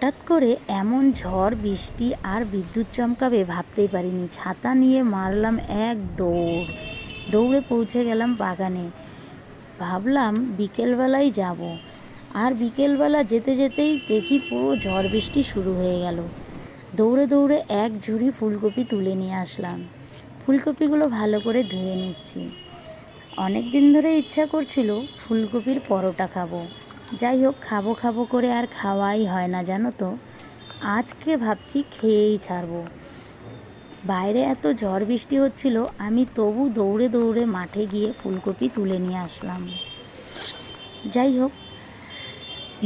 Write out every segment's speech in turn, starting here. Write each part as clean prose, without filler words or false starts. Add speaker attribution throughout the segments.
Speaker 1: হঠাৎ করে এমন ঝড় বৃষ্টি আর বিদ্যুৎ চমকাবে ভাবতেই পারিনি। ছাতা নিয়ে মারলাম এক দৌড়। দৌড়ে পৌঁছে গেলাম বাগানে। ভাবলাম বিকেলবেলায় যাব, আর বিকেলবেলা যেতে যেতেই দেখি পুরো ঝড় বৃষ্টি শুরু হয়ে গেল। দৌড়ে দৌড়ে এক ঝুড়ি ফুলকপি তুলে নিয়ে আসলাম। ফুলকপিগুলো ভালো করে ধুয়ে নিচ্ছি। অনেক দিন ধরে ইচ্ছা করছিল ফুলকপির পরোটা খাবো। যাই হোক, খাবো খাবো করে আর খাওয়াই হয় না, জানো তো। আজকে ভাবছি খেয়েই ছাড়বো। বাইরে এত ঝড় বৃষ্টি হচ্ছিল, আমি তবু দৌড়ে দৌড়ে মাঠে গিয়ে ফুলকপি তুলে নিয়ে আসলাম। যাই হোক,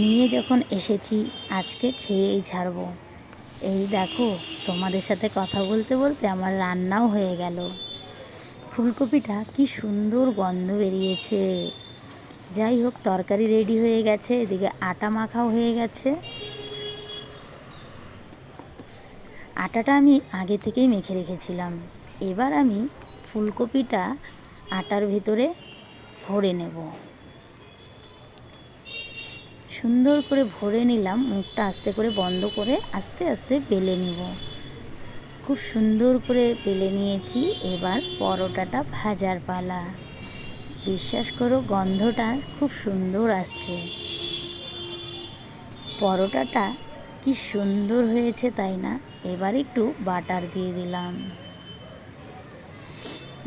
Speaker 1: নিয়ে যখন এসেছি আজকে খেয়েই ছাড়বো। এই দেখো, তোমাদের সাথে কথা বলতে বলতে আমার রান্নাও হয়ে গেল। ফুলকপিটা কি সুন্দর গন্ধ বেরিয়েছে। যাই হোক, তরকারি রেডি হয়ে গেছে, এদিকে আটা মাখাও হয়ে গেছে। আটাটা আমি আগে থেকেই মেখে রেখেছিলাম। এবার আমি ফুলকপিটা আটার ভেতরে ভরে নেব। সুন্দর করে ভরে নিলাম, মুখটা আস্তে করে বন্ধ করে আস্তে আস্তে বেলে নিব। খুব সুন্দর করে বেলে নিয়েছি। এবার পরোটাটা ভাজার পালা। বিশ্বাস করো, গন্ধটা খুব সুন্দর আসছে। পরোটাটা কি সুন্দর হয়েছে, তাই না? এবার একটু বাটার দিয়ে দিলাম।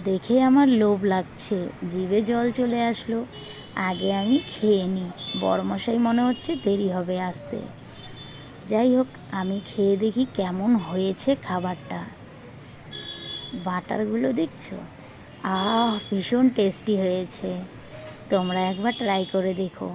Speaker 1: দেখে আমার লোভ লাগছে, জিভে জল চলে আসলো। আগে আমি খেয়ে নিই, বড়মশাই মনে হচ্ছে দেরি হবে আসতে। যাই হোক, আমি খেয়ে দেখি কেমন হয়েছে খাবারটা। বাটারগুলো দেখছো? ভীষণ টেস্টি হয়েছে। তোমরা একবার ট্রাই করে দেখো।